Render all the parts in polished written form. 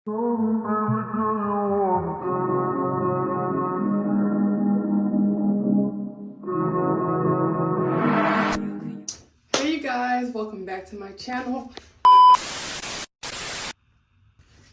Hey you guys, welcome back to my channel.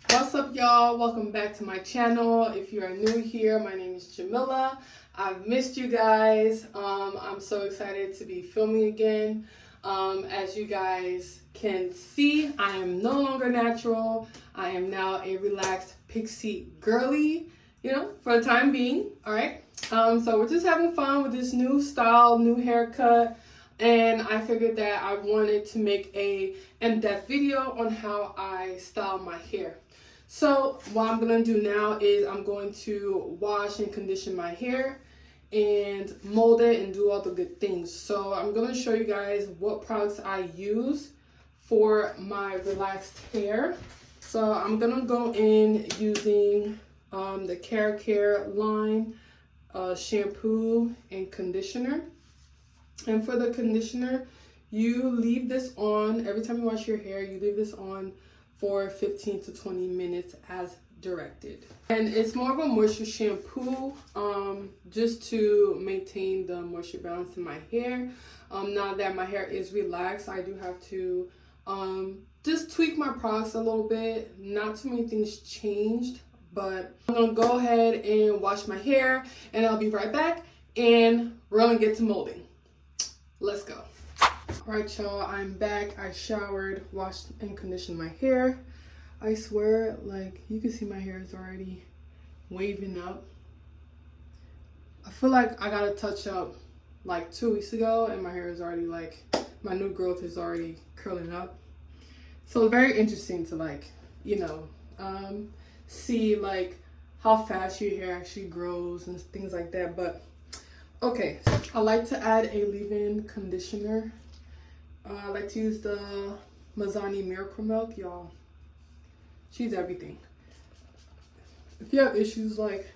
What's up y'all? Welcome back to my channel. If you are new here, my name is Jamila. I've missed you guys. I'm so excited to be filming again. As you guys can see, I am no longer natural. I am now a relaxed pixie girly, for the time being. All right. So we're just having fun with this new style, new haircut. And I figured that I wanted to make a in-depth video on how I style my hair. So what I'm going to do now is I'm going to wash and condition my hair and mold it and do all the good things. So I'm going to show you guys what products I use for my relaxed hair. So I'm going to go in using the Keracare line shampoo and conditioner. And for the conditioner, you leave this on every time you wash your hair. You leave this on for 15 to 20 minutes as directed. And it's more of a moisture shampoo, just to maintain the moisture balance in my hair. Now that my hair is relaxed, I do have to just tweak my products a little bit. Not too many things changed, but I'm gonna go ahead and wash my hair, and I'll be right back, and we're gonna get to molding. Let's go. All right, y'all, I'm back. I showered, washed, and conditioned my hair. I swear, like, you can see my hair is already waving up. I feel like I got a touch up like 2 weeks ago, and my hair is already like, my new growth is already curling up. So it's very interesting to like, see like how fast your hair actually grows and things like that. But okay, I like to add a leave-in conditioner. I like to use the Jamilaaemile Miracle Milk, y'all. She's everything. If you have issues like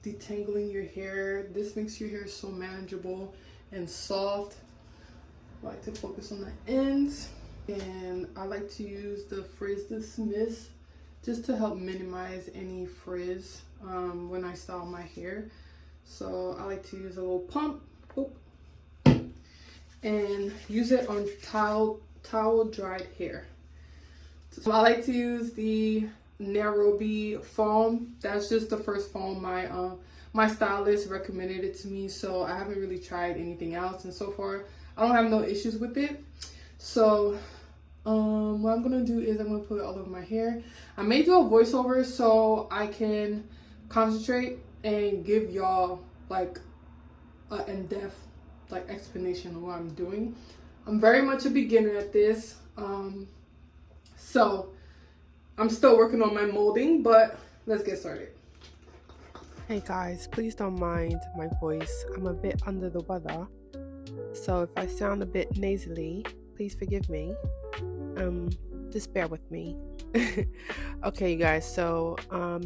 detangling your hair, this makes your hair so manageable and soft. I like to focus on the ends, and I like to use the Frizz Dismiss just to help minimize any frizz when I style my hair. So I like to use a little pump, and use it on towel dried hair. So I like to use the Nairobi foam. That's just the first foam my stylist recommended it to me, so I haven't really tried anything else, and so far I don't have no issues with it. So what I'm gonna do is I'm gonna put it all over my hair. I may do a voiceover so I can concentrate and give y'all like an in-depth like explanation of what I'm doing. I'm very much a beginner at this, so I'm still working on my molding, but let's get started. Hey guys, please don't mind my voice. I'm a bit under the weather, so if I sound a bit nasally, please forgive me. Just bear with me. Okay, you guys, so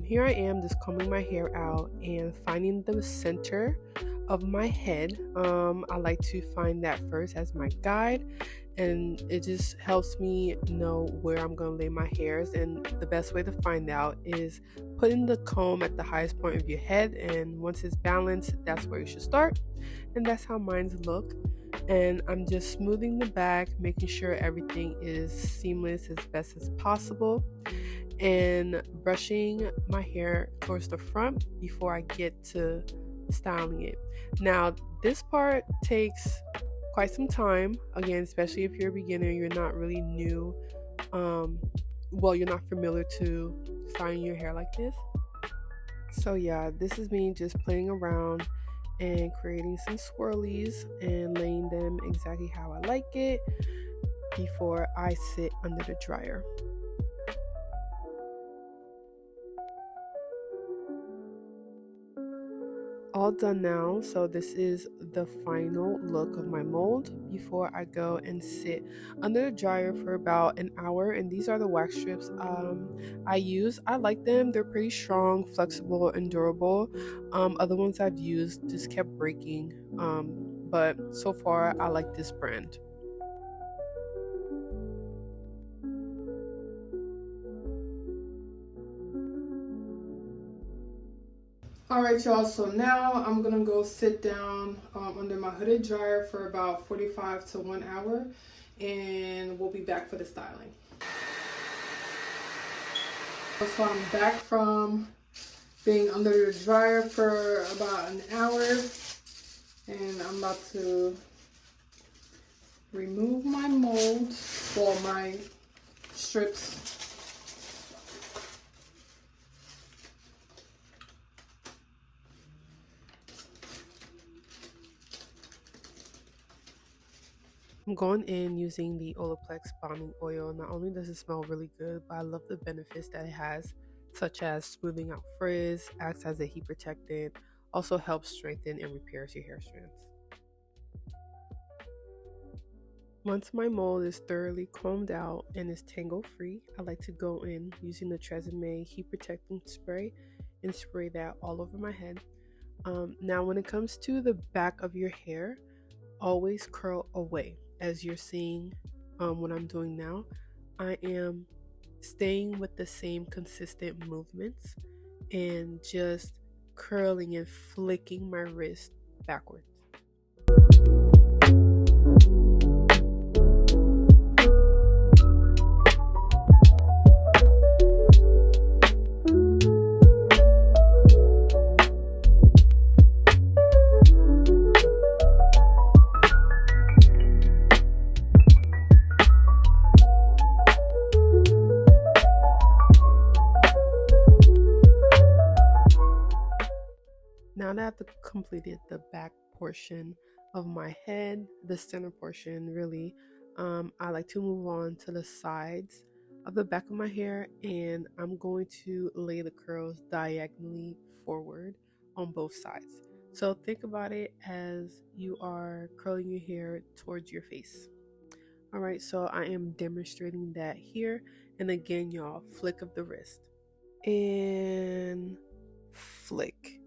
here I am just combing my hair out and finding the center of my head. I like to find that first as my guide, and it just helps me know where I'm going to lay my hairs. And the best way to find out is putting the comb at the highest point of your head, and once it's balanced, that's where you should start. And that's how mine's look. And I'm just smoothing the back, making sure everything is seamless as best as possible, and brushing my hair towards the front before I get to styling it. Now this part takes quite some time, again, especially if you're a beginner, you're not really new, you're not familiar to styling your hair like this. So yeah, this is me just playing around and creating some swirlies and laying them exactly how I like it before I sit under the dryer. All done now, so this is the final look of my mold before I go and sit under the dryer for about an hour. And these are the wax strips I use. I like them. They're pretty strong, flexible, and durable. Other ones I've used just kept breaking, but so far I like this brand. Alright y'all, so now I'm gonna go sit down under my hooded dryer for about 45 to 1 hour, and we'll be back for the styling. So I'm back from being under the dryer for about an hour, and I'm about to remove my mold, well, my strips. I'm going in using the Olaplex bonding oil. Not only does it smell really good, but I love the benefits that it has, such as smoothing out frizz, acts as a heat protectant, also helps strengthen and repairs your hair strands. Once my mold is thoroughly combed out and is tangle free, I like to go in using the Tresemme heat protectant spray and spray that all over my head. Now when it comes to the back of your hair, always curl away. As you're seeing what I'm doing now, I am staying with the same consistent movements and just curling and flicking my wrist backwards. Now that I've completed the back portion of my head, the center portion really, I like to move on to the sides of the back of my hair, and I'm going to lay the curls diagonally forward on both sides. So think about it as you are curling your hair towards your face. Alright, so I am demonstrating that here, and again y'all, flick of the wrist and flick.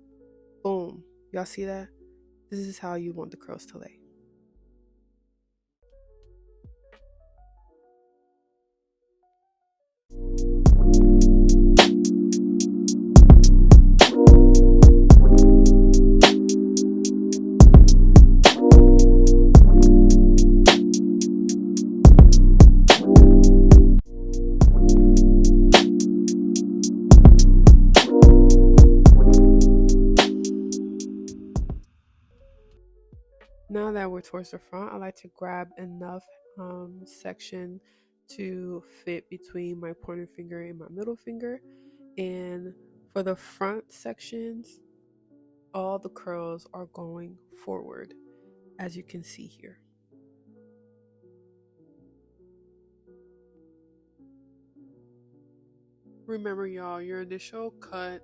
Boom. Y'all see that? This is how you want the curls to lay. Now that we're towards the front, I like to grab enough section to fit between my pointer finger and my middle finger. And for the front sections, all the curls are going forward, as you can see here. Remember y'all, your initial cut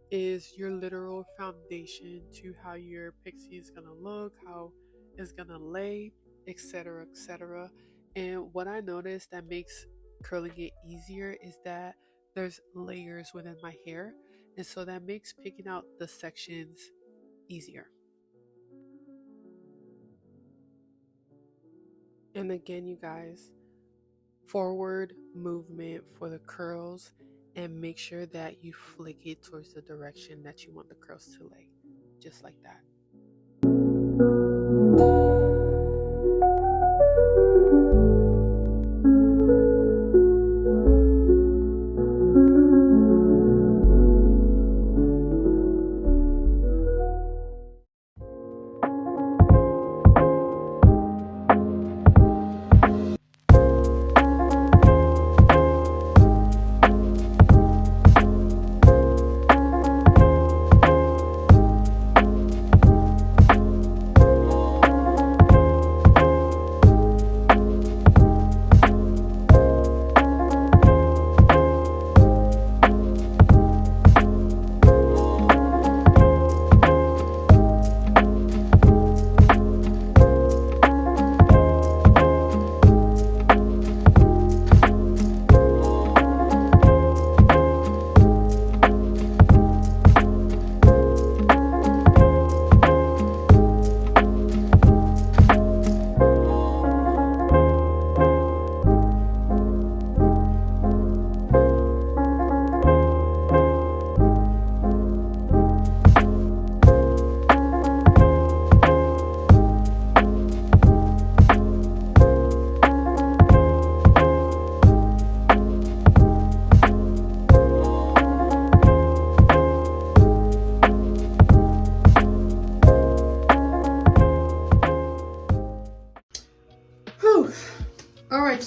is your literal foundation to how your pixie is gonna look, how it's gonna lay, etc, etc. And what I noticed that makes curling it easier is that there's layers within my hair, and so that makes picking out the sections easier. And again, you guys, forward movement for the curls, and make sure that you flick it towards the direction that you want the curls to lay, just like that.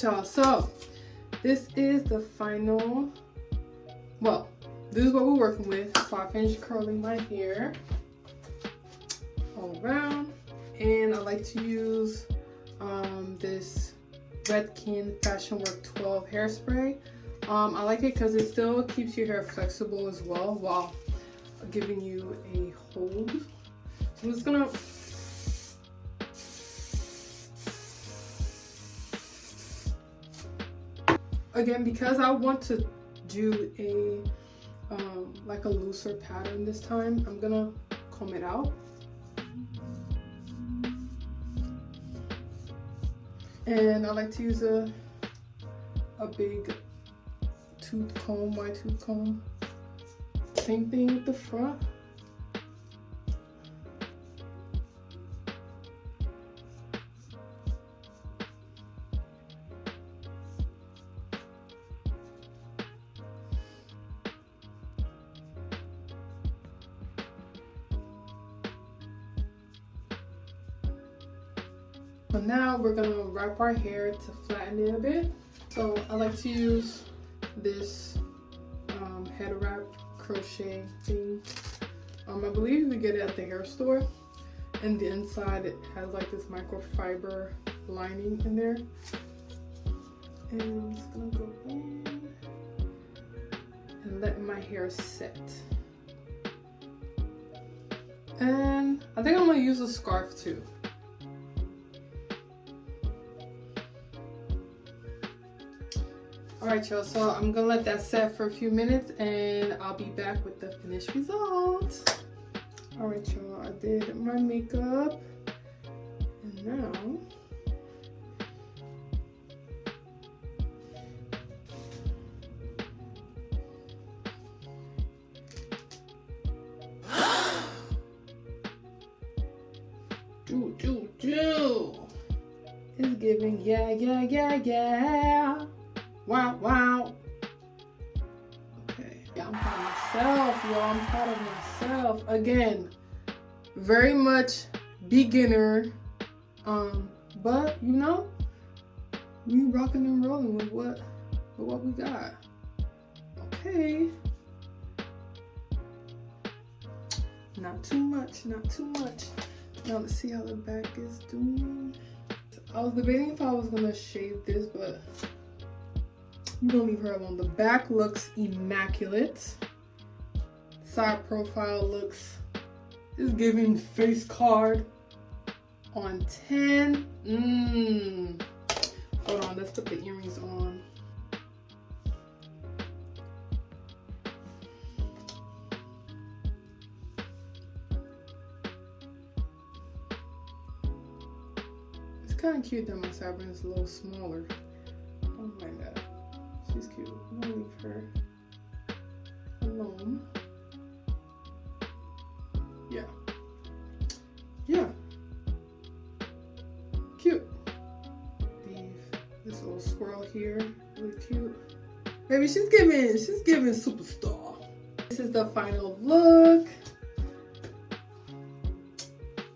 y'all, so this is the final, well, this is what we're working with. So I finished curling my hair all around, and I like to use this Redken Fashion Work 12 hairspray. I like it because it still keeps your hair flexible as well while giving you a hold. So I'm just gonna again, because I want to do a like a looser pattern this time, I'm gonna comb it out. And I like to use a big tooth comb, wide tooth comb. Same thing with the front. So now we're gonna wrap our hair to flatten it a bit. So I like to use this head wrap crochet thing. I believe you can get it at the hair store. And the inside it has like this microfiber lining in there. And I'm just gonna go in and let my hair set. And I think I'm gonna use a scarf too. Alright y'all, so I'm gonna let that set for a few minutes and I'll be back with the finished result. Alright y'all, I did my makeup and now it's giving yeah. Wow. Okay. Yeah, I'm proud of myself, y'all. I'm proud of myself. Again, very much beginner. But you know, we rocking and rolling with what we got. Okay. Not too much. Now let's see how the back is doing. I was debating if I was gonna shave this, but I'm gonna leave her alone. The back looks immaculate. Side profile looks, is giving face card on 10. Hold on, let's put the earrings on. It's kind of cute that my sideburn is a little smaller. Don't mind that. She's cute. I'm gonna leave her alone. Yeah. Cute. Leave this little squirrel here. Really cute. Baby, she's giving superstar. This is the final look.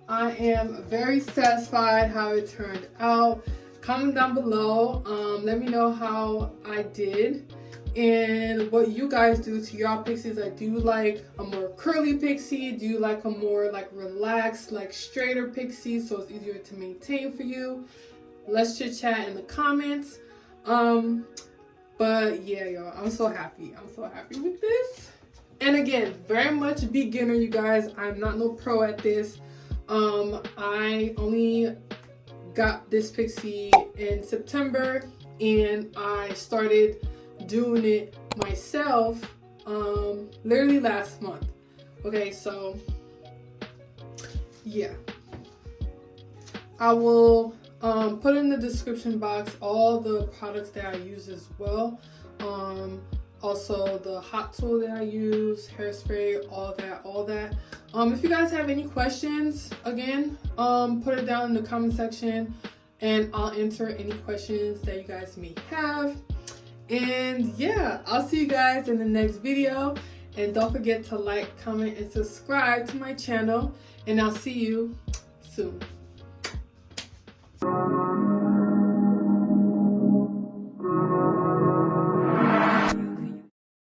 I am very satisfied how it turned out. Comment down below, let me know how I did and what you guys do to your pixies. I do like a more curly pixie. Do you like a more like relaxed, like straighter pixie so it's easier to maintain for you? Let's chit chat in the comments. But yeah, y'all, I'm so happy with this. And again, very much beginner, you guys. I'm not no pro at this. I only got this pixie in September and I started doing it myself literally last month. Okay, so yeah, I will put in the description box all the products that I use as well. Also the hot tool that I use, hairspray, all that. If you guys have any questions, again, put it down in the comment section and I'll answer any questions that you guys may have. And yeah, I'll see you guys in the next video. And don't forget to like, comment, and subscribe to my channel. And I'll see you soon.